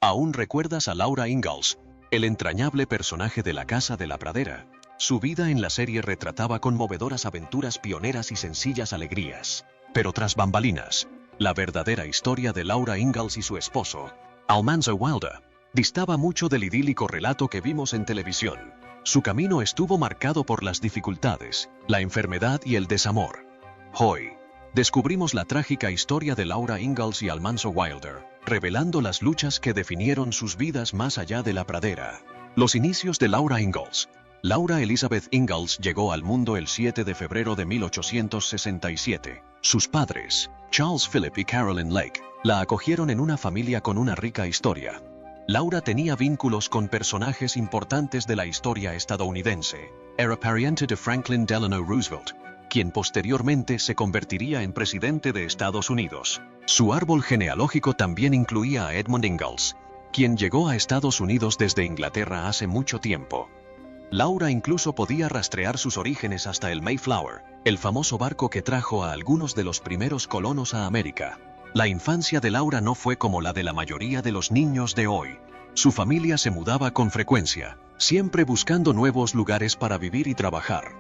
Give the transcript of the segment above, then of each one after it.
¿Aún recuerdas a Laura Ingalls, el entrañable personaje de La Casa de la Pradera? Su vida en la serie retrataba conmovedoras aventuras pioneras y sencillas alegrías. Pero tras bambalinas, la verdadera historia de Laura Ingalls y su esposo, Almanzo Wilder, distaba mucho del idílico relato que vimos en televisión. Su camino estuvo marcado por las dificultades, la enfermedad y el desamor. Hoy, descubrimos la trágica historia de Laura Ingalls y Almanzo Wilder, revelando las luchas que definieron sus vidas más allá de la pradera. Los inicios de Laura Ingalls. Laura Elizabeth Ingalls llegó al mundo el 7 de febrero de 1867. Sus padres, Charles Philip y Carolyn Lake, la acogieron en una familia con una rica historia. Laura tenía vínculos con personajes importantes de la historia estadounidense. Era pariente de Franklin Delano Roosevelt, quien posteriormente se convertiría en presidente de Estados Unidos. Su árbol genealógico también incluía a Edmund Ingalls, quien llegó a Estados Unidos desde Inglaterra hace mucho tiempo. Laura incluso podía rastrear sus orígenes hasta el Mayflower, el famoso barco que trajo a algunos de los primeros colonos a América. La infancia de Laura no fue como la de la mayoría de los niños de hoy. Su familia se mudaba con frecuencia, siempre buscando nuevos lugares para vivir y trabajar.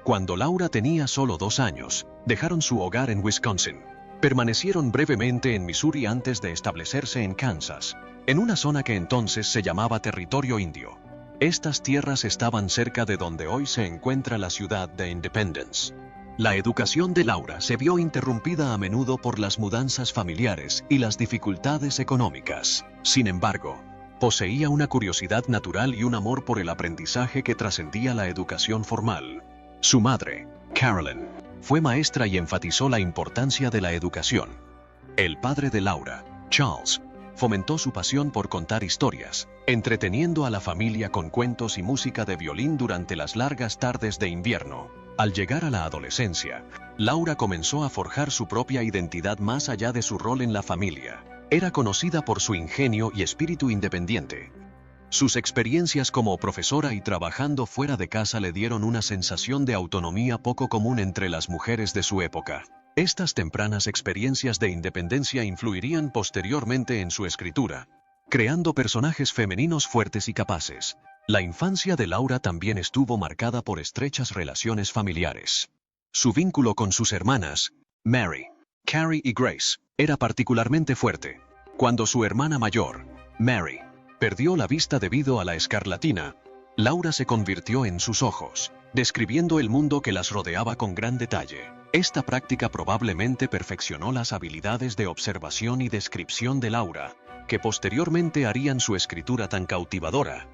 Cuando Laura tenía solo 2 años, dejaron su hogar en Wisconsin. Permanecieron brevemente en Missouri antes de establecerse en Kansas, en una zona que entonces se llamaba Territorio Indio. Estas tierras estaban cerca de donde hoy se encuentra la ciudad de Independence. La educación de Laura se vio interrumpida a menudo por las mudanzas familiares y las dificultades económicas. Sin embargo, poseía una curiosidad natural y un amor por el aprendizaje que trascendía la educación formal. Su madre, Carolyn, fue maestra y enfatizó la importancia de la educación. El padre de Laura, Charles, fomentó su pasión por contar historias, entreteniendo a la familia con cuentos y música de violín durante las largas tardes de invierno. Al llegar a la adolescencia, Laura comenzó a forjar su propia identidad más allá de su rol en la familia. Era conocida por su ingenio y espíritu independiente. Sus experiencias como profesora y trabajando fuera de casa le dieron una sensación de autonomía poco común entre las mujeres de su época. Estas tempranas experiencias de independencia influirían posteriormente en su escritura, creando personajes femeninos fuertes y capaces. La infancia de Laura también estuvo marcada por estrechas relaciones familiares. Su vínculo con sus hermanas, Mary, Carrie y Grace, era particularmente fuerte. Cuando su hermana mayor, Mary, perdió la vista debido a la escarlatina, Laura se convirtió en sus ojos, describiendo el mundo que las rodeaba con gran detalle. Esta práctica probablemente perfeccionó las habilidades de observación y descripción de Laura, que posteriormente harían su escritura tan cautivadora.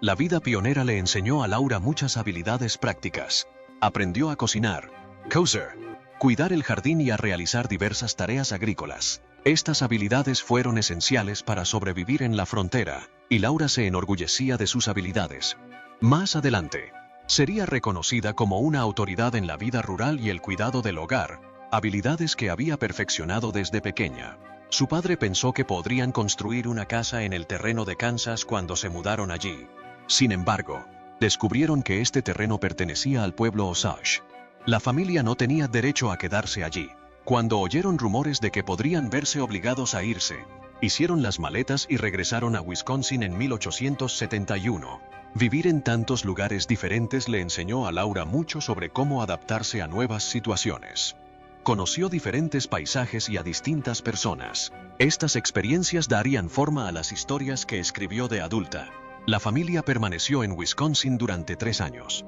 La vida pionera le enseñó a Laura muchas habilidades prácticas. Aprendió a cocinar, coser, cuidar el jardín y a realizar diversas tareas agrícolas. Estas habilidades fueron esenciales para sobrevivir en la frontera, y Laura se enorgullecía de sus habilidades. Más adelante, sería reconocida como una autoridad en la vida rural y el cuidado del hogar, habilidades que había perfeccionado desde pequeña. Su padre pensó que podrían construir una casa en el terreno de Kansas cuando se mudaron allí. Sin embargo, descubrieron que este terreno pertenecía al pueblo Osage. La familia no tenía derecho a quedarse allí. Cuando oyeron rumores de que podrían verse obligados a irse, hicieron las maletas y regresaron a Wisconsin en 1871. Vivir en tantos lugares diferentes le enseñó a Laura mucho sobre cómo adaptarse a nuevas situaciones. Conoció diferentes paisajes y a distintas personas. Estas experiencias darían forma a las historias que escribió de adulta. La familia permaneció en Wisconsin durante 3 años.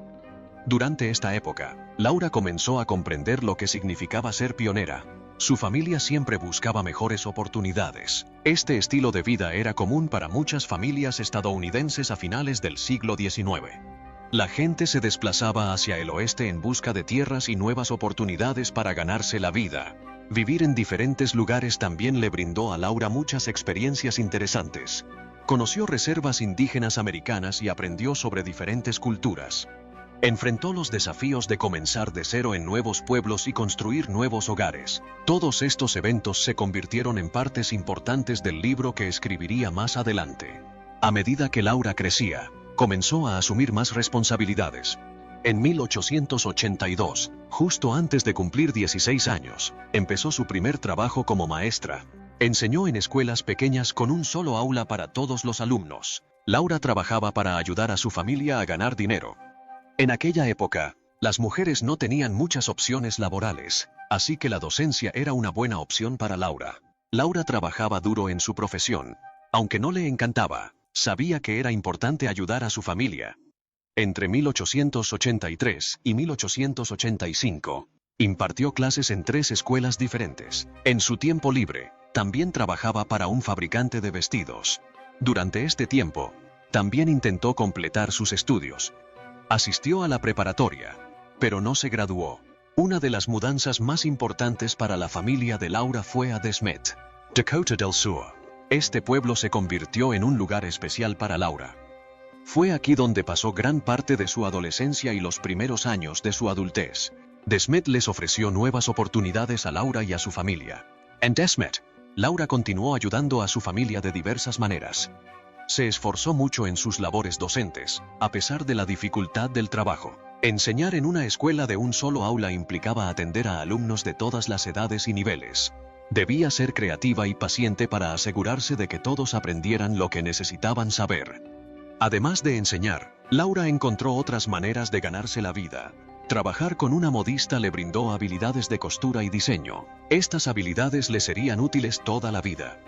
Durante esta época, Laura comenzó a comprender lo que significaba ser pionera. Su familia siempre buscaba mejores oportunidades. Este estilo de vida era común para muchas familias estadounidenses a finales del siglo XIX. La gente se desplazaba hacia el oeste en busca de tierras y nuevas oportunidades para ganarse la vida. Vivir en diferentes lugares también le brindó a Laura muchas experiencias interesantes. Conoció reservas indígenas americanas y aprendió sobre diferentes culturas. Enfrentó los desafíos de comenzar de cero en nuevos pueblos y construir nuevos hogares. Todos estos eventos se convirtieron en partes importantes del libro que escribiría más adelante. A medida que Laura crecía, comenzó a asumir más responsabilidades. En 1882, justo antes de cumplir 16 años, empezó su primer trabajo como maestra. Enseñó en escuelas pequeñas con un solo aula para todos los alumnos. Laura trabajaba para ayudar a su familia a ganar dinero. En aquella época, las mujeres no tenían muchas opciones laborales, así que la docencia era una buena opción para Laura. Laura trabajaba duro en su profesión. Aunque no le encantaba, sabía que era importante ayudar a su familia. Entre 1883 y 1885, impartió clases en 3 escuelas diferentes. En su tiempo libre, también trabajaba para un fabricante de vestidos. Durante este tiempo, también intentó completar sus estudios. Asistió a la preparatoria, pero no se graduó. Una de las mudanzas más importantes para la familia de Laura fue a De Smet, Dakota del Sur. Este pueblo se convirtió en un lugar especial para Laura. Fue aquí donde pasó gran parte de su adolescencia y los primeros años de su adultez. De Smet les ofreció nuevas oportunidades a Laura y a su familia. En De Smet, Laura continuó ayudando a su familia de diversas maneras. Se esforzó mucho en sus labores docentes, a pesar de la dificultad del trabajo. Enseñar en una escuela de un solo aula implicaba atender a alumnos de todas las edades y niveles. Debía ser creativa y paciente para asegurarse de que todos aprendieran lo que necesitaban saber. Además de enseñar, Laura encontró otras maneras de ganarse la vida. Trabajar con una modista le brindó habilidades de costura y diseño. Estas habilidades le serían útiles toda la vida.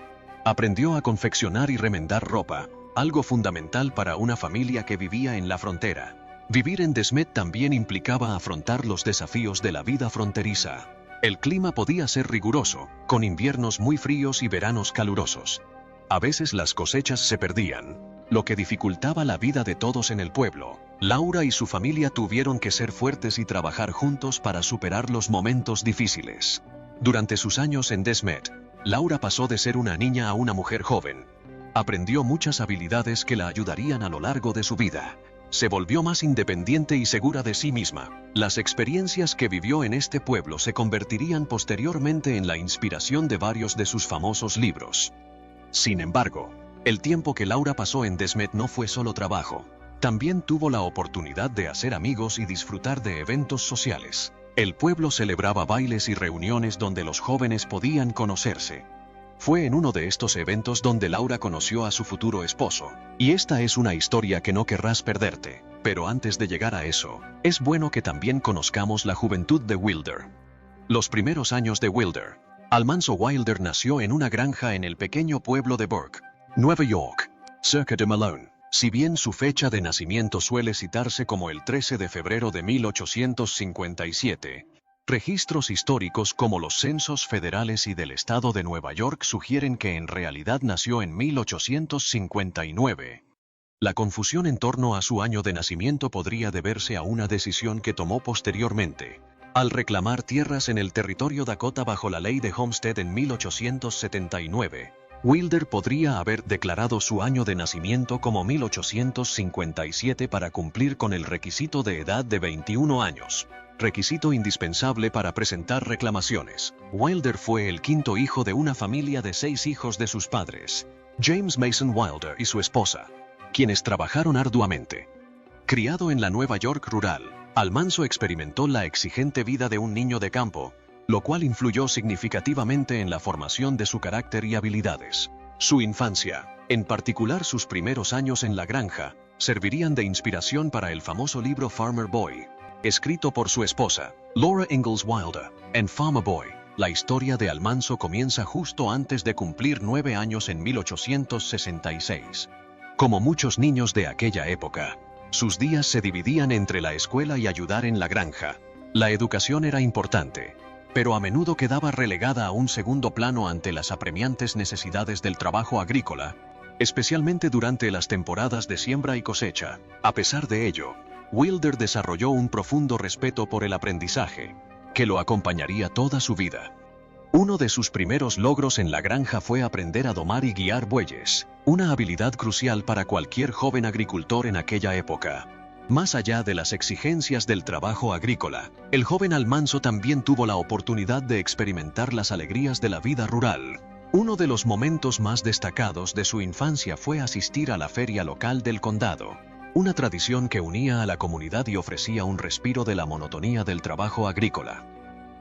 Aprendió a confeccionar y remendar ropa, algo fundamental para una familia que vivía en la frontera. Vivir en De Smet también implicaba afrontar los desafíos de la vida fronteriza. El clima podía ser riguroso, con inviernos muy fríos y veranos calurosos. A veces las cosechas se perdían, lo que dificultaba la vida de todos en el pueblo. Laura y su familia tuvieron que ser fuertes y trabajar juntos para superar los momentos difíciles. Durante sus años en De Smet, Laura pasó de ser una niña a una mujer joven. Aprendió muchas habilidades que la ayudarían a lo largo de su vida. Se volvió más independiente y segura de sí misma. Las experiencias que vivió en este pueblo se convertirían posteriormente en la inspiración de varios de sus famosos libros. Sin embargo, el tiempo que Laura pasó en De Smet no fue solo trabajo. También tuvo la oportunidad de hacer amigos y disfrutar de eventos sociales. El pueblo celebraba bailes y reuniones donde los jóvenes podían conocerse. Fue en uno de estos eventos donde Laura conoció a su futuro esposo. Y esta es una historia que no querrás perderte. Pero antes de llegar a eso, es bueno que también conozcamos la juventud de Wilder. Los primeros años de Wilder. Almanzo Wilder nació en una granja en el pequeño pueblo de Burke, Nueva York, cerca de Malone. Si bien su fecha de nacimiento suele citarse como el 13 de febrero de 1857, registros históricos como los censos federales y del estado de Nueva York sugieren que en realidad nació en 1859. La confusión en torno a su año de nacimiento podría deberse a una decisión que tomó posteriormente, al reclamar tierras en el territorio Dakota bajo la ley de Homestead en 1879. Wilder podría haber declarado su año de nacimiento como 1857 para cumplir con el requisito de edad de 21 años, requisito indispensable para presentar reclamaciones. Wilder fue el quinto hijo de una familia de 6 hijos de sus padres, James Mason Wilder y su esposa, quienes trabajaron arduamente. Criado en la Nueva York rural, Almanzo experimentó la exigente vida de un niño de campo, lo cual influyó significativamente en la formación de su carácter y habilidades. Su infancia, en particular sus primeros años en la granja, servirían de inspiración para el famoso libro Farmer Boy, escrito por su esposa, Laura Ingalls Wilder. En Farmer Boy, la historia de Almanzo comienza justo antes de cumplir 9 años en 1866. Como muchos niños de aquella época, sus días se dividían entre la escuela y ayudar en la granja. La educación era importante, pero a menudo quedaba relegada a un segundo plano ante las apremiantes necesidades del trabajo agrícola, especialmente durante las temporadas de siembra y cosecha. A pesar de ello, Wilder desarrolló un profundo respeto por el aprendizaje, que lo acompañaría toda su vida. Uno de sus primeros logros en la granja fue aprender a domar y guiar bueyes, una habilidad crucial para cualquier joven agricultor en aquella época. Más allá de las exigencias del trabajo agrícola, el joven Almanzo también tuvo la oportunidad de experimentar las alegrías de la vida rural. Uno de los momentos más destacados de su infancia fue asistir a la feria local del condado, una tradición que unía a la comunidad y ofrecía un respiro de la monotonía del trabajo agrícola.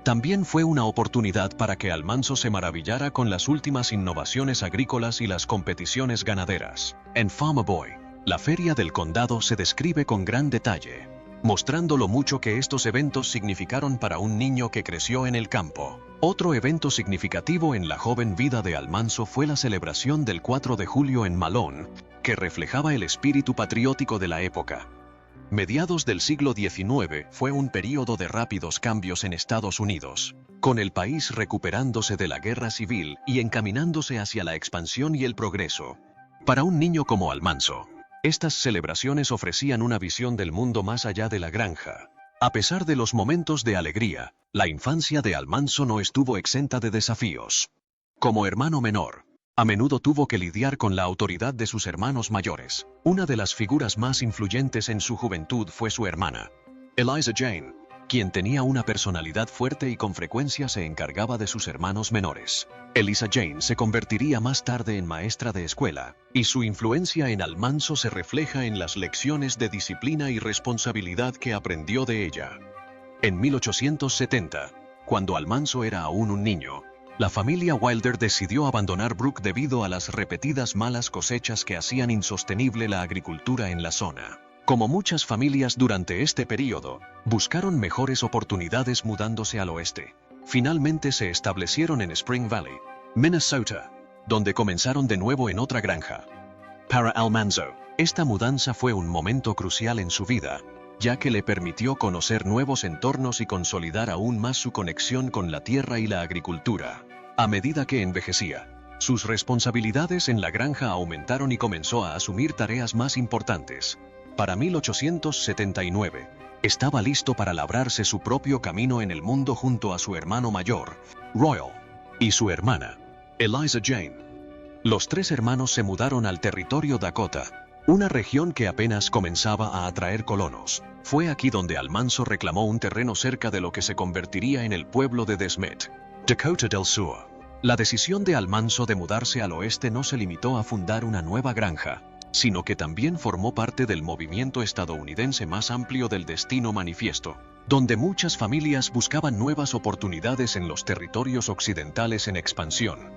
También fue una oportunidad para que Almanzo se maravillara con las últimas innovaciones agrícolas y las competiciones ganaderas. En Farmer Boy, la feria del condado se describe con gran detalle, mostrando lo mucho que estos eventos significaron para un niño que creció en el campo. Otro evento significativo en la joven vida de Almanzo fue la celebración del 4 de julio en Malone, que reflejaba el espíritu patriótico de la época. Mediados del siglo XIX fue un período de rápidos cambios en Estados Unidos, con el país recuperándose de la guerra civil y encaminándose hacia la expansión y el progreso. Para un niño como Almanzo, estas celebraciones ofrecían una visión del mundo más allá de la granja. A pesar de los momentos de alegría, la infancia de Almanzo no estuvo exenta de desafíos. Como hermano menor, a menudo tuvo que lidiar con la autoridad de sus hermanos mayores. Una de las figuras más influyentes en su juventud fue su hermana, Eliza Jane, quien tenía una personalidad fuerte y con frecuencia se encargaba de sus hermanos menores. Eliza Jane se convertiría más tarde en maestra de escuela, y su influencia en Almanzo se refleja en las lecciones de disciplina y responsabilidad que aprendió de ella. En 1870, cuando Almanzo era aún un niño, la familia Wilder decidió abandonar Brook debido a las repetidas malas cosechas que hacían insostenible la agricultura en la zona. Como muchas familias durante este período, buscaron mejores oportunidades mudándose al oeste. Finalmente se establecieron en Spring Valley, Minnesota, donde comenzaron de nuevo en otra granja. Para Almanzo, esta mudanza fue un momento crucial en su vida, ya que le permitió conocer nuevos entornos y consolidar aún más su conexión con la tierra y la agricultura. A medida que envejecía, sus responsabilidades en la granja aumentaron y comenzó a asumir tareas más importantes. Para 1879, estaba listo para labrarse su propio camino en el mundo junto a su hermano mayor, Royal, y su hermana, Eliza Jane. Los tres hermanos se mudaron al territorio Dakota, una región que apenas comenzaba a atraer colonos. Fue aquí donde Almanzo reclamó un terreno cerca de lo que se convertiría en el pueblo de Desmet, Dakota del Sur. La decisión de Almanzo de mudarse al oeste no se limitó a fundar una nueva granja, sino que también formó parte del movimiento estadounidense más amplio del Destino Manifiesto, donde muchas familias buscaban nuevas oportunidades en los territorios occidentales en expansión.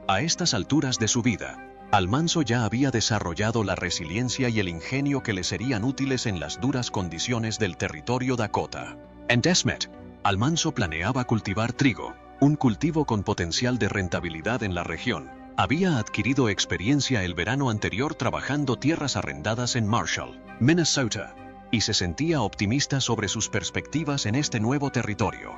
A estas alturas de su vida, Almanzo ya había desarrollado la resiliencia y el ingenio que le serían útiles en las duras condiciones del territorio Dakota. En Desmet, Almanzo planeaba cultivar trigo, un cultivo con potencial de rentabilidad en la región. Había adquirido experiencia el verano anterior trabajando tierras arrendadas en Marshall, Minnesota, y se sentía optimista sobre sus perspectivas en este nuevo territorio.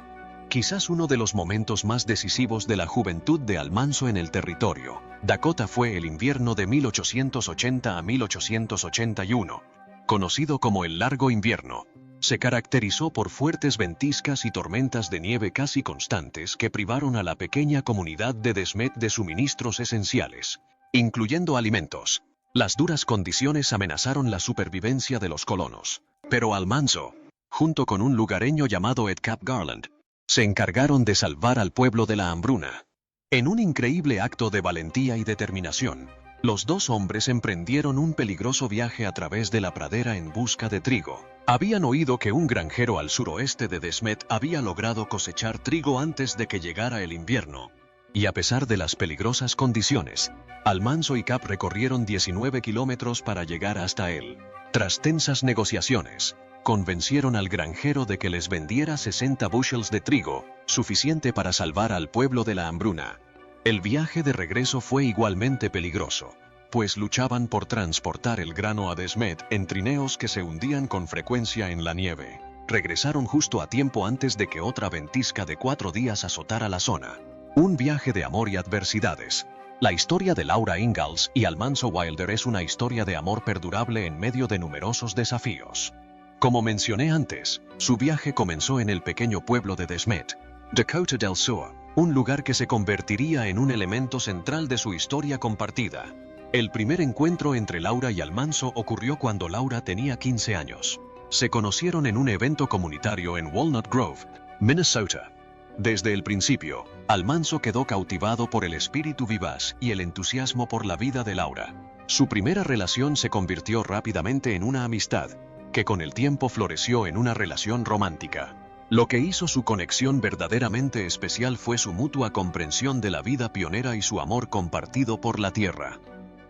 Quizás uno de los momentos más decisivos de la juventud de Almanzo en el territorio Dakota fue el invierno de 1880 a 1881, conocido como el Largo Invierno. Se caracterizó por fuertes ventiscas y tormentas de nieve casi constantes que privaron a la pequeña comunidad de Desmet de suministros esenciales, incluyendo alimentos. Las duras condiciones amenazaron la supervivencia de los colonos, pero Almanzo, junto con un lugareño llamado Ed Cap Garland, se encargaron de salvar al pueblo de la hambruna. En un increíble acto de valentía y determinación, los dos hombres emprendieron un peligroso viaje a través de la pradera en busca de trigo. Habían oído que un granjero al suroeste de Desmet había logrado cosechar trigo antes de que llegara el invierno, y a pesar de las peligrosas condiciones, Almanzo y Cap recorrieron 19 kilómetros para llegar hasta él. Tras tensas negociaciones, convencieron al granjero de que les vendiera 60 bushels de trigo, suficiente para salvar al pueblo de la hambruna. El viaje de regreso fue igualmente peligroso, pues luchaban por transportar el grano a Desmet en trineos que se hundían con frecuencia en la nieve. Regresaron justo a tiempo antes de que otra ventisca de 4 días azotara la zona. Un viaje de amor y adversidades. La historia de Laura Ingalls y Almanzo Wilder es una historia de amor perdurable en medio de numerosos desafíos. Como mencioné antes, su viaje comenzó en el pequeño pueblo de Desmet, Dakota del Sur, un lugar que se convertiría en un elemento central de su historia compartida. El primer encuentro entre Laura y Almanzo ocurrió cuando Laura tenía 15 años. Se conocieron en un evento comunitario en Walnut Grove, Minnesota. Desde el principio, Almanzo quedó cautivado por el espíritu vivaz y el entusiasmo por la vida de Laura. Su primera relación se convirtió rápidamente en una amistad, que con el tiempo floreció en una relación romántica. Lo que hizo su conexión verdaderamente especial fue su mutua comprensión de la vida pionera y su amor compartido por la tierra.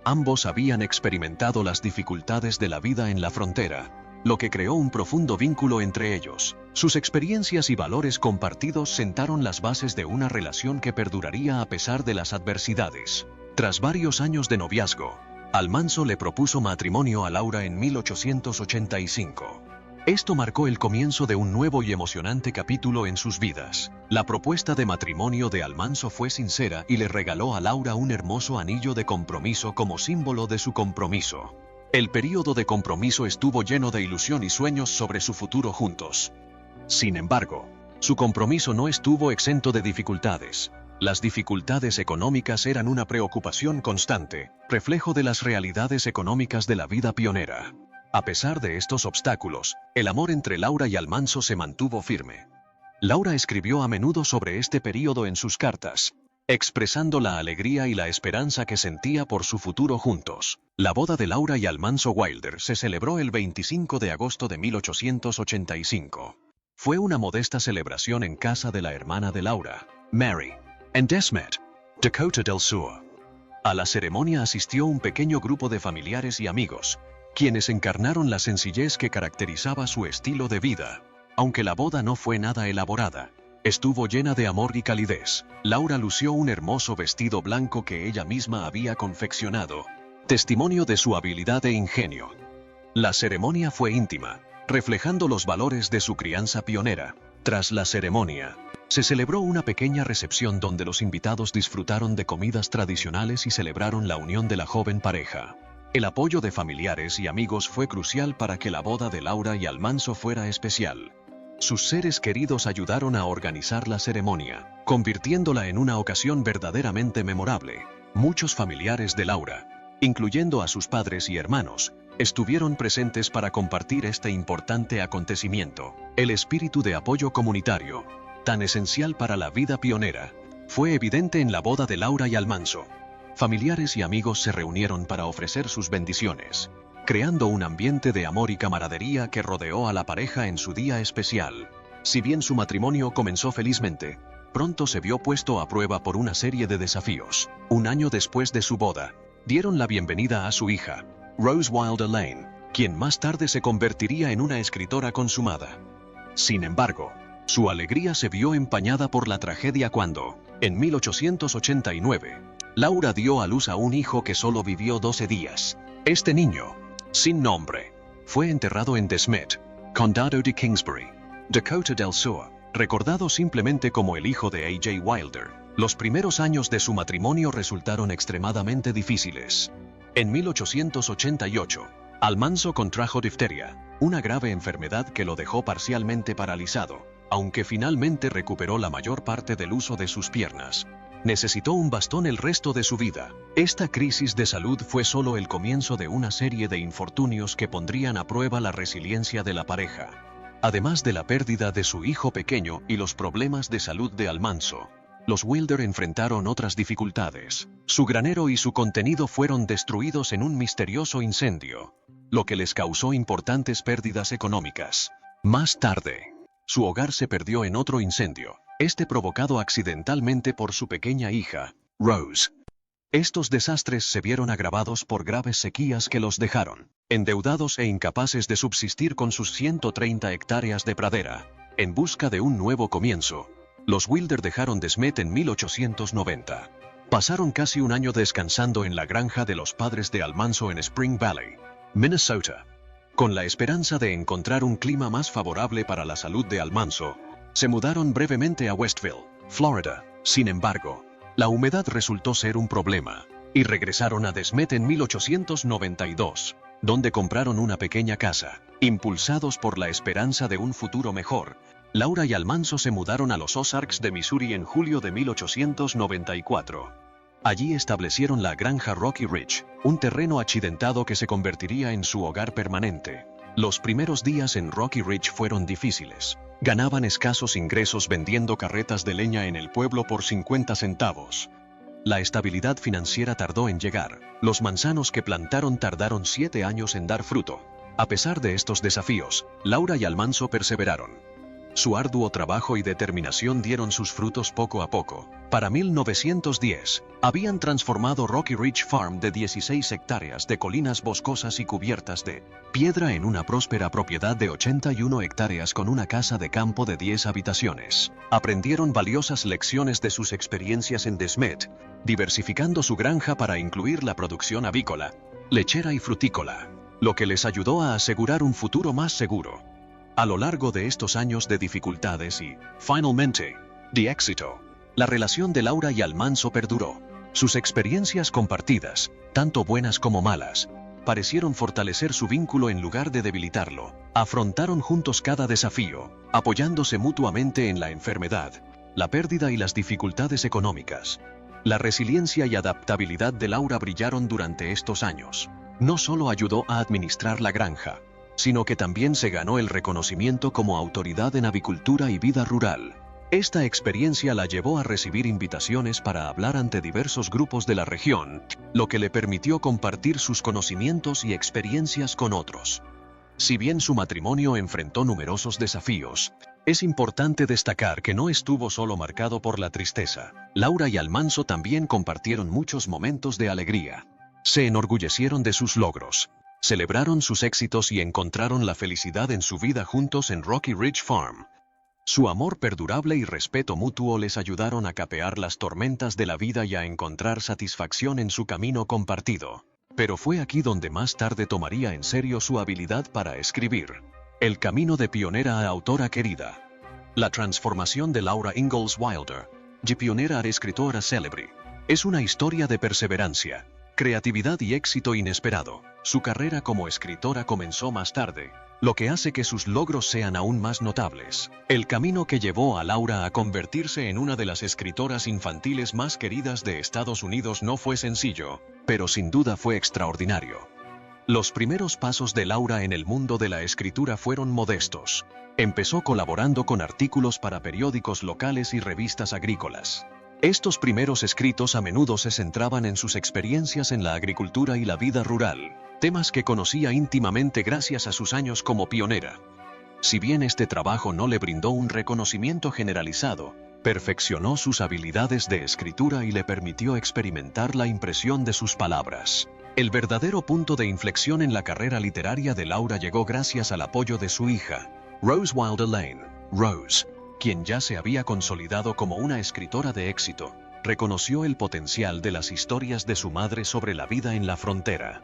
Ambos habían experimentado las dificultades de la vida en la frontera, lo que creó un profundo vínculo entre ellos. Sus experiencias y valores compartidos sentaron las bases de una relación que perduraría a pesar de las adversidades. Tras varios años de noviazgo, Almanzo le propuso matrimonio a Laura en 1885. Esto marcó el comienzo de un nuevo y emocionante capítulo en sus vidas. La propuesta de matrimonio de Almanzo fue sincera y le regaló a Laura un hermoso anillo de compromiso como símbolo de su compromiso. El período de compromiso estuvo lleno de ilusión y sueños sobre su futuro juntos. Sin embargo, su compromiso no estuvo exento de dificultades. Las dificultades económicas eran una preocupación constante, reflejo de las realidades económicas de la vida pionera. A pesar de estos obstáculos, el amor entre Laura y Almanzo se mantuvo firme. Laura escribió a menudo sobre este período en sus cartas, expresando la alegría y la esperanza que sentía por su futuro juntos. La boda de Laura y Almanzo Wilder se celebró el 25 de agosto de 1885. Fue una modesta celebración en casa de la hermana de Laura, Mary, en De Smet, Dakota del Sur. A la ceremonia asistió un pequeño grupo de familiares y amigos, quienes encarnaron la sencillez que caracterizaba su estilo de vida. Aunque la boda no fue nada elaborada, estuvo llena de amor y calidez. Laura lució un hermoso vestido blanco que ella misma había confeccionado, testimonio de su habilidad e ingenio. La ceremonia fue íntima, reflejando los valores de su crianza pionera. Tras la ceremonia, se celebró una pequeña recepción donde los invitados disfrutaron de comidas tradicionales y celebraron la unión de la joven pareja. El apoyo de familiares y amigos fue crucial para que la boda de Laura y Almanzo fuera especial. Sus seres queridos ayudaron a organizar la ceremonia, convirtiéndola en una ocasión verdaderamente memorable. Muchos familiares de Laura, incluyendo a sus padres y hermanos, estuvieron presentes para compartir este importante acontecimiento. El espíritu de apoyo comunitario, tan esencial para la vida pionera, fue evidente en la boda de Laura y Almanzo. Familiares y amigos se reunieron para ofrecer sus bendiciones, creando un ambiente de amor y camaradería que rodeó a la pareja en su día especial. Si bien su matrimonio comenzó felizmente, pronto se vio puesto a prueba por una serie de desafíos. Un año después de su boda, dieron la bienvenida a su hija, Rose Wilder Lane, quien más tarde se convertiría en una escritora consumada. Sin embargo, su alegría se vio empañada por la tragedia cuando, en 1889, Laura dio a luz a un hijo que solo vivió 12 días. Este niño, sin nombre, fue enterrado en De Smet, Condado de Kingsbury, Dakota del Sur, recordado simplemente como el hijo de A.J. Wilder. Los primeros años de su matrimonio resultaron extremadamente difíciles. En 1888, Almanzo contrajo difteria, una grave enfermedad que lo dejó parcialmente paralizado, aunque finalmente recuperó la mayor parte del uso de sus piernas. Necesitó un bastón el resto de su vida. Esta crisis de salud fue solo el comienzo de una serie de infortunios que pondrían a prueba la resiliencia de la pareja. Además de la pérdida de su hijo pequeño y los problemas de salud de Almanzo, los Wilder enfrentaron otras dificultades. Su granero y su contenido fueron destruidos en un misterioso incendio, lo que les causó importantes pérdidas económicas. Más tarde, su hogar se perdió en otro incendio, este provocado accidentalmente por su pequeña hija, Rose. Estos desastres se vieron agravados por graves sequías que los dejaron endeudados e incapaces de subsistir con sus 130 hectáreas de pradera. En busca de un nuevo comienzo, los Wilder dejaron De Smet en 1890. Pasaron casi un año descansando en la granja de los padres de Almanzo en Spring Valley, Minnesota. Con la esperanza de encontrar un clima más favorable para la salud de Almanzo, se mudaron brevemente a Westville, Florida. Sin embargo, la humedad resultó ser un problema, y regresaron a De Smet en 1892, donde compraron una pequeña casa. Impulsados por la esperanza de un futuro mejor, Laura y Almanzo se mudaron a los Ozarks de Missouri en julio de 1894. Allí establecieron la granja Rocky Ridge, un terreno accidentado que se convertiría en su hogar permanente. Los primeros días en Rocky Ridge fueron difíciles. Ganaban escasos ingresos vendiendo carretas de leña en el pueblo por 50 centavos. La estabilidad financiera tardó en llegar. Los manzanos que plantaron tardaron 7 años en dar fruto. A pesar de estos desafíos, Laura y Almanzo perseveraron. Su arduo trabajo y determinación dieron sus frutos poco a poco. Para 1910, habían transformado Rocky Ridge Farm de 16 hectáreas de colinas boscosas y cubiertas de piedra en una próspera propiedad de 81 hectáreas con una casa de campo de 10 habitaciones. Aprendieron valiosas lecciones de sus experiencias en De Smet, diversificando su granja para incluir la producción avícola, lechera y frutícola, lo que les ayudó a asegurar un futuro más seguro. A lo largo de estos años de dificultades y, finalmente, de éxito, la relación de Laura y Almanzo perduró. Sus experiencias compartidas, tanto buenas como malas, parecieron fortalecer su vínculo en lugar de debilitarlo. Afrontaron juntos cada desafío, apoyándose mutuamente en la enfermedad, la pérdida y las dificultades económicas. La resiliencia y adaptabilidad de Laura brillaron durante estos años. No solo ayudó a administrar la granja, sino que también se ganó el reconocimiento como autoridad en avicultura y vida rural. Esta experiencia la llevó a recibir invitaciones para hablar ante diversos grupos de la región, lo que le permitió compartir sus conocimientos y experiencias con otros. Si bien su matrimonio enfrentó numerosos desafíos, es importante destacar que no estuvo solo marcado por la tristeza. Laura y Almanzo también compartieron muchos momentos de alegría. Se enorgullecieron de sus logros, celebraron sus éxitos y encontraron la felicidad en su vida juntos en Rocky Ridge Farm. Su amor perdurable y respeto mutuo les ayudaron a capear las tormentas de la vida y a encontrar satisfacción en su camino compartido. Pero fue aquí donde más tarde tomaría en serio su habilidad para escribir. El camino de pionera a autora querida. La transformación de Laura Ingalls Wilder, de pionera a escritora célebre, es una historia de perseverancia, creatividad y éxito inesperado. Su carrera como escritora comenzó más tarde, lo que hace que sus logros sean aún más notables. El camino que llevó a Laura a convertirse en una de las escritoras infantiles más queridas de Estados Unidos no fue sencillo, pero sin duda fue extraordinario. Los primeros pasos de Laura en el mundo de la escritura fueron modestos. Empezó colaborando con artículos para periódicos locales y revistas agrícolas. Estos primeros escritos a menudo se centraban en sus experiencias en la agricultura y la vida rural, temas que conocía íntimamente gracias a sus años como pionera. Si bien este trabajo no le brindó un reconocimiento generalizado, perfeccionó sus habilidades de escritura y le permitió experimentar la impresión de sus palabras. El verdadero punto de inflexión en la carrera literaria de Laura llegó gracias al apoyo de su hija, Rose Wilder Lane. Rose, quien ya se había consolidado como una escritora de éxito, reconoció el potencial de las historias de su madre sobre la vida en la frontera.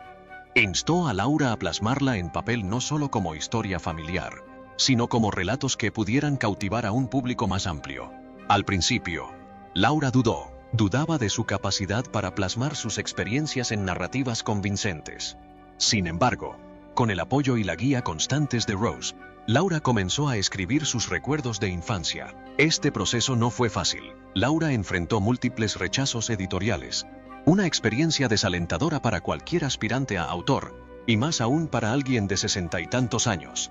Instó a Laura a plasmarla en papel no solo como historia familiar, sino como relatos que pudieran cautivar a un público más amplio. Al principio, Laura dudaba de su capacidad para plasmar sus experiencias en narrativas convincentes. Sin embargo, con el apoyo y la guía constantes de Rose, Laura comenzó a escribir sus recuerdos de infancia. Este proceso no fue fácil. Laura enfrentó múltiples rechazos editoriales, una experiencia desalentadora para cualquier aspirante a autor, y más aún para alguien de 60 y tantos años.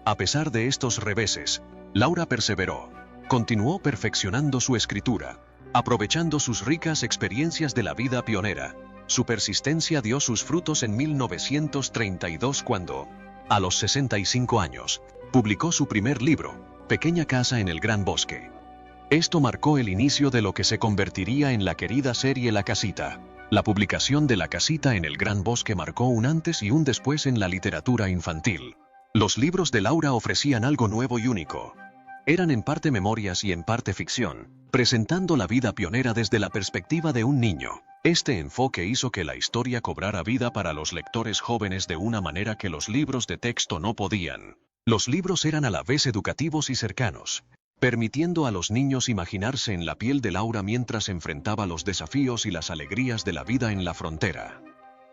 A pesar de estos reveses, Laura perseveró, continuó perfeccionando su escritura, aprovechando sus ricas experiencias de la vida pionera. Su persistencia dio sus frutos en 1932 cuando, a los 65 años, publicó su primer libro, Pequeña casa en el gran bosque. Esto marcó el inicio de lo que se convertiría en la querida serie La Casita. La publicación de La Casita en el gran bosque marcó un antes y un después en la literatura infantil. Los libros de Laura ofrecían algo nuevo y único. Eran en parte memorias y en parte ficción, presentando la vida pionera desde la perspectiva de un niño. Este enfoque hizo que la historia cobrara vida para los lectores jóvenes de una manera que los libros de texto no podían. Los libros eran a la vez educativos y cercanos, permitiendo a los niños imaginarse en la piel de Laura mientras enfrentaba los desafíos y las alegrías de la vida en la frontera.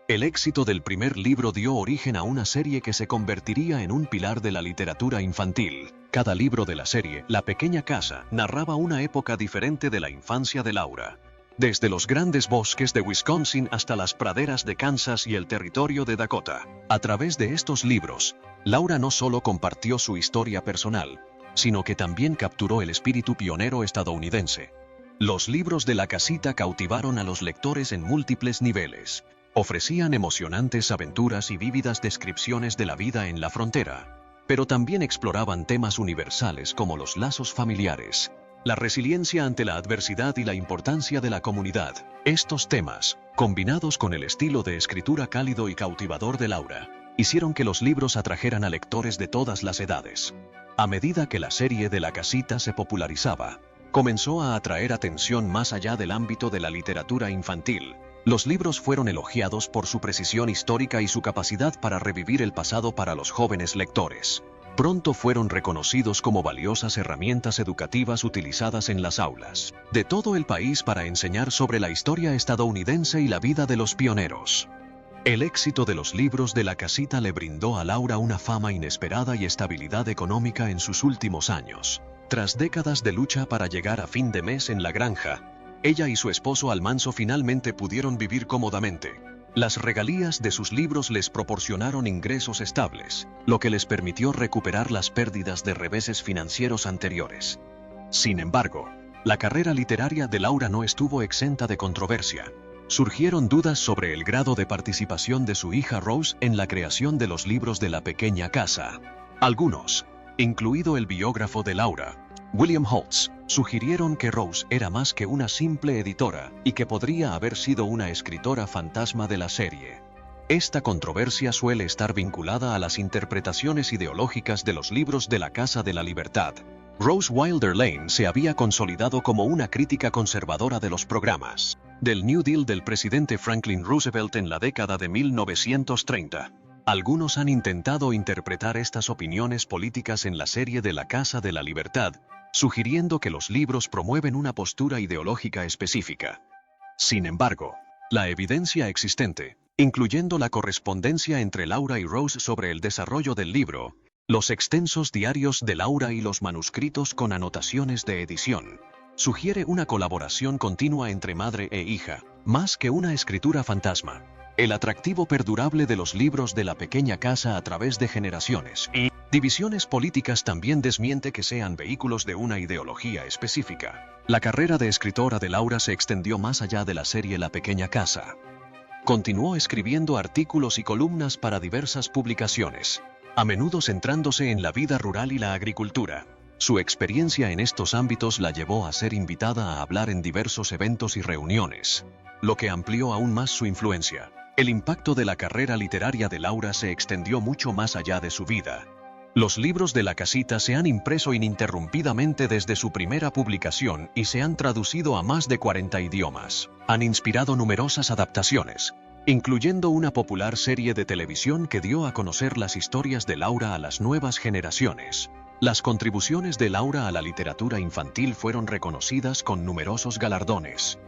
El éxito del primer libro dio origen a una serie que se convertiría en un pilar de la literatura infantil. Cada libro de la serie, La Pequeña Casa, narraba una época diferente de la infancia de Laura. Desde los grandes bosques de Wisconsin hasta las praderas de Kansas y el territorio de Dakota. A través de estos libros, Laura no solo compartió su historia personal, sino que también capturó el espíritu pionero estadounidense. Los libros de La Casita cautivaron a los lectores en múltiples niveles. Ofrecían emocionantes aventuras y vívidas descripciones de la vida en la frontera. pero también exploraban temas universales como los lazos familiares, la resiliencia ante la adversidad y la importancia de la comunidad. Estos temas, combinados con el estilo de escritura cálido y cautivador de Laura, hicieron que los libros atrajeran a lectores de todas las edades. A medida que la serie de La Casita se popularizaba, comenzó a atraer atención más allá del ámbito de la literatura infantil. Los libros fueron elogiados por su precisión histórica y su capacidad para revivir el pasado para los jóvenes lectores. Pronto fueron reconocidos como valiosas herramientas educativas utilizadas en las aulas de todo el país para enseñar sobre la historia estadounidense y la vida de los pioneros. El éxito de los libros de La Casita le brindó a Laura una fama inesperada y estabilidad económica en sus últimos años. Tras décadas de lucha para llegar a fin de mes en la granja, ella y su esposo Almanzo finalmente pudieron vivir cómodamente. Las regalías de sus libros les proporcionaron ingresos estables, lo que les permitió recuperar las pérdidas de reveses financieros anteriores. Sin embargo, la carrera literaria de Laura no estuvo exenta de controversia. Surgieron dudas sobre el grado de participación de su hija Rose en la creación de los libros de La Pequeña Casa. Algunos, incluido el biógrafo de Laura, William Holtz, sugirieron que Rose era más que una simple editora y que podría haber sido una escritora fantasma de la serie. Esta controversia suele estar vinculada a las interpretaciones ideológicas de los libros de la Casa de la Libertad. Rose Wilder Lane se había consolidado como una crítica conservadora de los programas del New Deal del presidente Franklin Roosevelt en la década de 1930. Algunos han intentado interpretar estas opiniones políticas en la serie de La Casa de la Libertad, sugiriendo que los libros promueven una postura ideológica específica. Sin embargo, la evidencia existente, incluyendo la correspondencia entre Laura y Rose sobre el desarrollo del libro, los extensos diarios de Laura y los manuscritos con anotaciones de edición, sugiere una colaboración continua entre madre e hija, más que una escritura fantasma. El atractivo perdurable de los libros de La Pequeña Casa a través de generaciones y divisiones políticas también desmiente que sean vehículos de una ideología específica. La carrera de escritora de Laura se extendió más allá de la serie La Pequeña Casa. Continuó escribiendo artículos y columnas para diversas publicaciones, a menudo centrándose en la vida rural y la agricultura. Su experiencia en estos ámbitos la llevó a ser invitada a hablar en diversos eventos y reuniones, lo que amplió aún más su influencia. El impacto de la carrera literaria de Laura se extendió mucho más allá de su vida. Los libros de La Casita se han impreso ininterrumpidamente desde su primera publicación y se han traducido a más de 40 idiomas. Han inspirado numerosas adaptaciones, incluyendo una popular serie de televisión que dio a conocer las historias de Laura a las nuevas generaciones. Las contribuciones de Laura a la literatura infantil fueron reconocidas con numerosos galardones.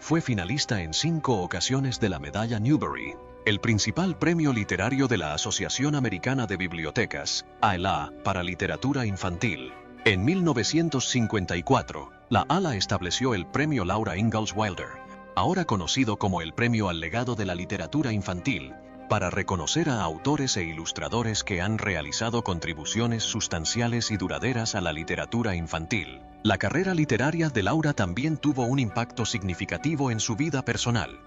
Fue finalista en 5 ocasiones de la Medalla Newbery, el principal premio literario de la Asociación Americana de Bibliotecas, ALA, para literatura infantil. En 1954, la ALA estableció el Premio Laura Ingalls Wilder, ahora conocido como el Premio al Legado de la Literatura Infantil, para reconocer a autores e ilustradores que han realizado contribuciones sustanciales y duraderas a la literatura infantil. La carrera literaria de Laura también tuvo un impacto significativo en su vida personal.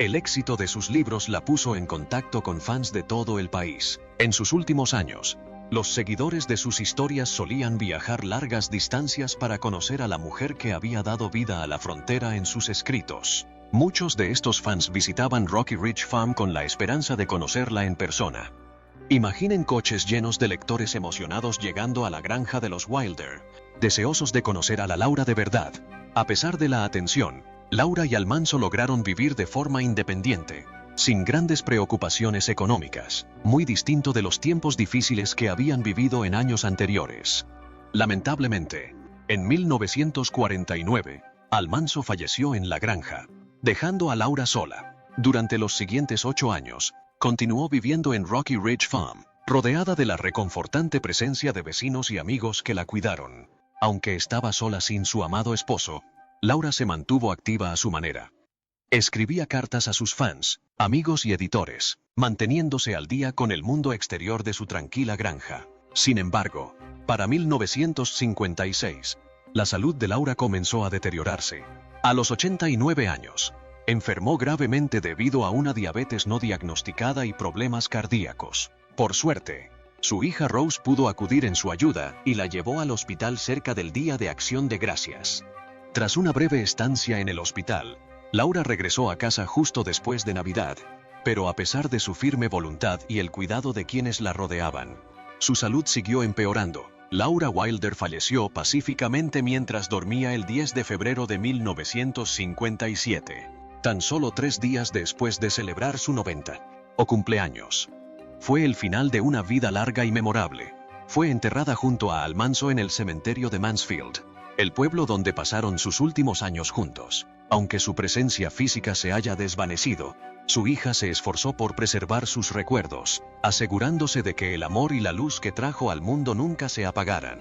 El éxito de sus libros la puso en contacto con fans de todo el país. En sus últimos años, los seguidores de sus historias solían viajar largas distancias para conocer a la mujer que había dado vida a la frontera en sus escritos. Muchos de estos fans visitaban Rocky Ridge Farm con la esperanza de conocerla en persona. Imaginen coches llenos de lectores emocionados llegando a la granja de los Wilder, deseosos de conocer a la Laura de verdad. A pesar de la atención, Laura y Almanzo lograron vivir de forma independiente, sin grandes preocupaciones económicas, muy distinto de los tiempos difíciles que habían vivido en años anteriores. Lamentablemente, en 1949, Almanzo falleció en la granja, dejando a Laura sola. Durante los siguientes 8 años, continuó viviendo en Rocky Ridge Farm, rodeada de la reconfortante presencia de vecinos y amigos que la cuidaron. Aunque estaba sola sin su amado esposo, Laura se mantuvo activa a su manera. Escribía cartas a sus fans, amigos y editores, manteniéndose al día con el mundo exterior de su tranquila granja. Sin embargo, para 1956, la salud de Laura comenzó a deteriorarse. A los 89 años, enfermó gravemente debido a una diabetes no diagnosticada y problemas cardíacos. Por suerte, Su hija Rose pudo acudir en su ayuda y la llevó al hospital cerca del Día de Acción de Gracias. Tras una breve estancia en el hospital, Laura regresó a casa justo después de Navidad, pero a pesar de su firme voluntad y el cuidado de quienes la rodeaban, su salud siguió empeorando. Laura Wilder falleció pacíficamente mientras dormía el 10 de febrero de 1957, tan solo 3 días después de celebrar su 90 o cumpleaños. Fue el final de una vida larga y memorable. Fue enterrada junto a Al Manso en el cementerio de Mansfield, el pueblo donde pasaron sus últimos años juntos. Aunque su presencia física se haya desvanecido, su hija se esforzó por preservar sus recuerdos, asegurándose de que el amor y la luz que trajo al mundo nunca se apagaran.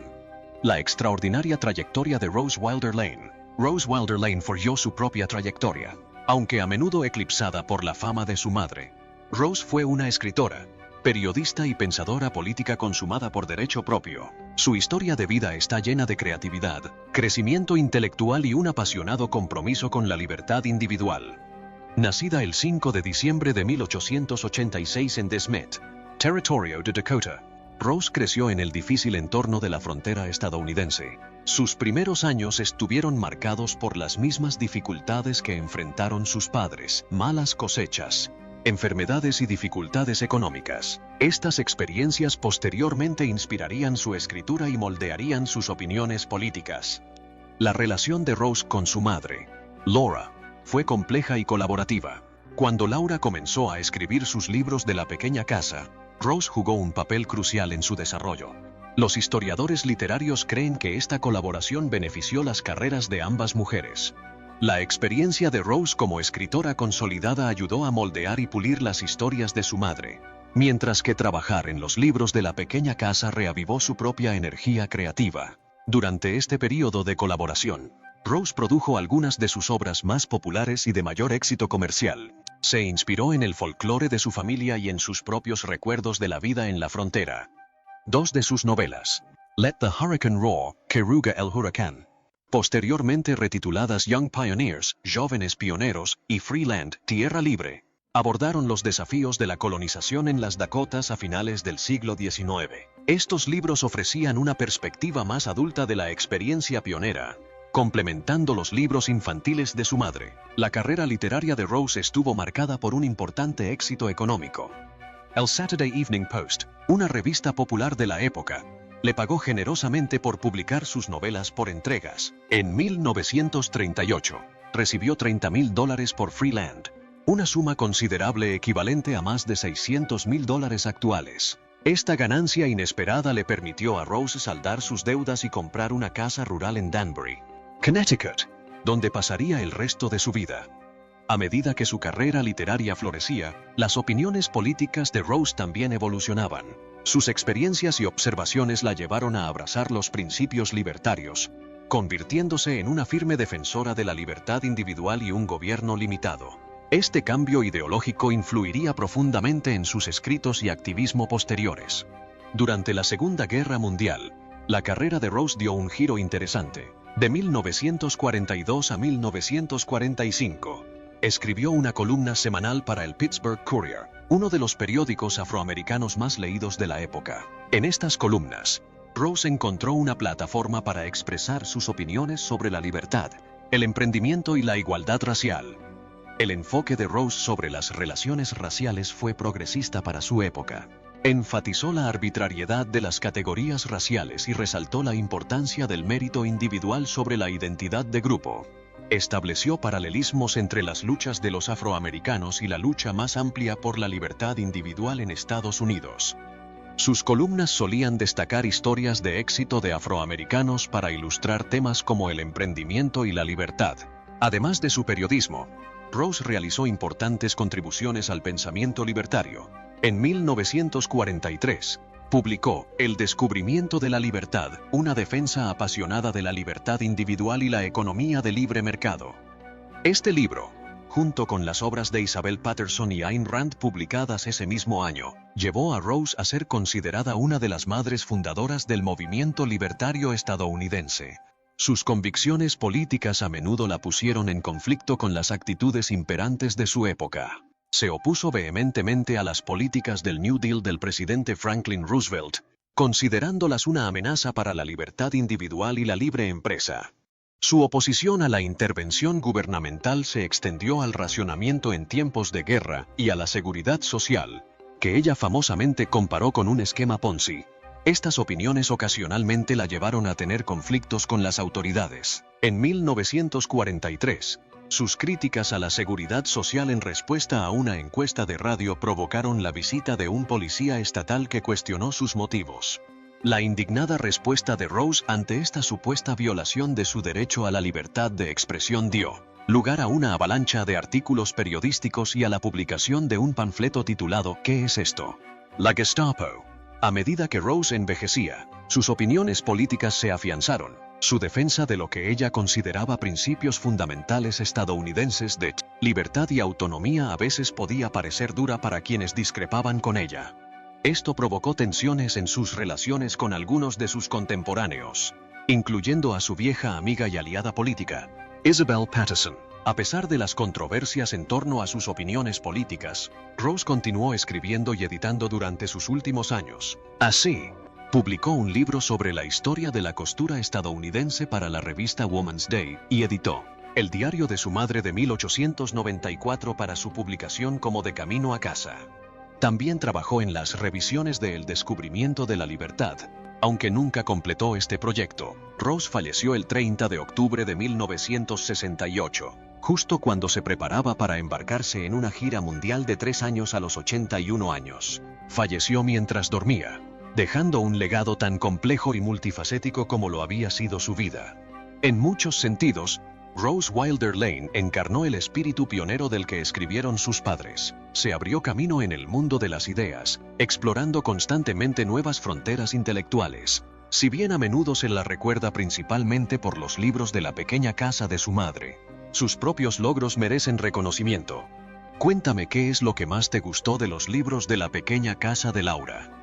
La extraordinaria trayectoria de Rose Wilder Lane. Rose Wilder Lane forjó su propia trayectoria, aunque a menudo eclipsada por la fama de su madre. Rose fue una escritora, periodista y pensadora política consumada por derecho propio. Su historia de vida está llena de creatividad, crecimiento intelectual y un apasionado compromiso con la libertad individual. Nacida el 5 de diciembre de 1886 en De Smet, Territorio de Dakota, Rose creció en el difícil entorno de la frontera estadounidense. Sus primeros años estuvieron marcados por las mismas dificultades que enfrentaron sus padres: malas cosechas, enfermedades y dificultades económicas. Estas experiencias posteriormente inspirarían su escritura y moldearían sus opiniones políticas. La relación de Rose con su madre, Laura, fue compleja y colaborativa. Cuando Laura comenzó a escribir sus libros de la pequeña casa, Rose jugó un papel crucial en su desarrollo. Los historiadores literarios creen que esta colaboración benefició las carreras de ambas mujeres. La experiencia de Rose como escritora consolidada ayudó a moldear y pulir las historias de su madre, mientras que trabajar en los libros de la pequeña casa reavivó su propia energía creativa. Durante este periodo de colaboración, Rose produjo algunas de sus obras más populares y de mayor éxito comercial. Se inspiró en el folclore de su familia y en sus propios recuerdos de la vida en la frontera. Dos de sus novelas, Let the Hurricane Roar, Que Ruge el Huracán, posteriormente retituladas Young Pioneers, Jóvenes Pioneros, y Freeland, Tierra Libre, abordaron los desafíos de la colonización en las Dakotas a finales del siglo XIX. Estos libros ofrecían una perspectiva más adulta de la experiencia pionera, complementando los libros infantiles de su madre. La carrera literaria de Rose estuvo marcada por un importante éxito económico. El Saturday Evening Post, una revista popular de la época, le pagó generosamente por publicar sus novelas por entregas. En 1938, recibió $30,000 por Freeland, una suma considerable equivalente a más de $600,000 actuales. Esta ganancia inesperada le permitió a Rose saldar sus deudas y comprar una casa rural en Danbury, Connecticut, donde pasaría el resto de su vida. A medida que su carrera literaria florecía, las opiniones políticas de Rose también evolucionaban. Sus experiencias y observaciones la llevaron a abrazar los principios libertarios, convirtiéndose en una firme defensora de la libertad individual y un gobierno limitado. Este cambio ideológico influiría profundamente en sus escritos y activismo posteriores. Durante la Segunda Guerra Mundial, la carrera de Rose dio un giro interesante. De 1942 a 1945, escribió una columna semanal para el Pittsburgh Courier, uno de los periódicos afroamericanos más leídos de la época. En estas columnas, Rose encontró una plataforma para expresar sus opiniones sobre la libertad, el emprendimiento y la igualdad racial. El enfoque de Rose sobre las relaciones raciales fue progresista para su época. Enfatizó la arbitrariedad de las categorías raciales y resaltó la importancia del mérito individual sobre la identidad de grupo. Estableció paralelismos entre las luchas de los afroamericanos y la lucha más amplia por la libertad individual en Estados Unidos. Sus columnas solían destacar historias de éxito de afroamericanos para ilustrar temas como el emprendimiento y la libertad. Además de su periodismo, Rose realizó importantes contribuciones al pensamiento libertario. En 1943, publicó El descubrimiento de la libertad, una defensa apasionada de la libertad individual y la economía de libre mercado. Este libro, junto con las obras de Isabel Patterson y Ayn Rand publicadas ese mismo año, llevó a Rose a ser considerada una de las madres fundadoras del movimiento libertario estadounidense. Sus convicciones políticas a menudo la pusieron en conflicto con las actitudes imperantes de su época. Se opuso vehementemente a las políticas del New Deal del presidente Franklin Roosevelt, considerándolas una amenaza para la libertad individual y la libre empresa. Su oposición a la intervención gubernamental se extendió al racionamiento en tiempos de guerra y a la seguridad social, que ella famosamente comparó con un esquema Ponzi. Estas opiniones ocasionalmente la llevaron a tener conflictos con las autoridades. En 1943, sus críticas a la seguridad social en respuesta a una encuesta de radio provocaron la visita de un policía estatal que cuestionó sus motivos. La indignada respuesta de Rose ante esta supuesta violación de su derecho a la libertad de expresión dio lugar a una avalancha de artículos periodísticos y a la publicación de un panfleto titulado ¿Qué es esto? La Gestapo. A medida que Rose envejecía, sus opiniones políticas se afianzaron. Su defensa de lo que ella consideraba principios fundamentales estadounidenses de libertad y autonomía a veces podía parecer dura para quienes discrepaban con ella. Esto provocó tensiones en sus relaciones con algunos de sus contemporáneos, incluyendo a su vieja amiga y aliada política, Isabel Paterson. A pesar de las controversias en torno a sus opiniones políticas, Rose continuó escribiendo y editando durante sus últimos años. Así, publicó un libro sobre la historia de la costura estadounidense para la revista Woman's Day y editó el diario de su madre de 1894 para su publicación como De Camino a Casa. También trabajó en las revisiones de El descubrimiento de la libertad. Aunque nunca completó este proyecto, Rose falleció el 30 de octubre de 1968, justo cuando se preparaba para embarcarse en una gira mundial de 3 años a los 81 años. Falleció mientras dormía, dejando un legado tan complejo y multifacético como lo había sido su vida. En muchos sentidos, Rose Wilder Lane encarnó el espíritu pionero del que escribieron sus padres. Se abrió camino en el mundo de las ideas, explorando constantemente nuevas fronteras intelectuales. Si bien a menudo se la recuerda principalmente por los libros de La pequeña casa de su madre, sus propios logros merecen reconocimiento. Cuéntame qué es lo que más te gustó de los libros de La pequeña casa de Laura.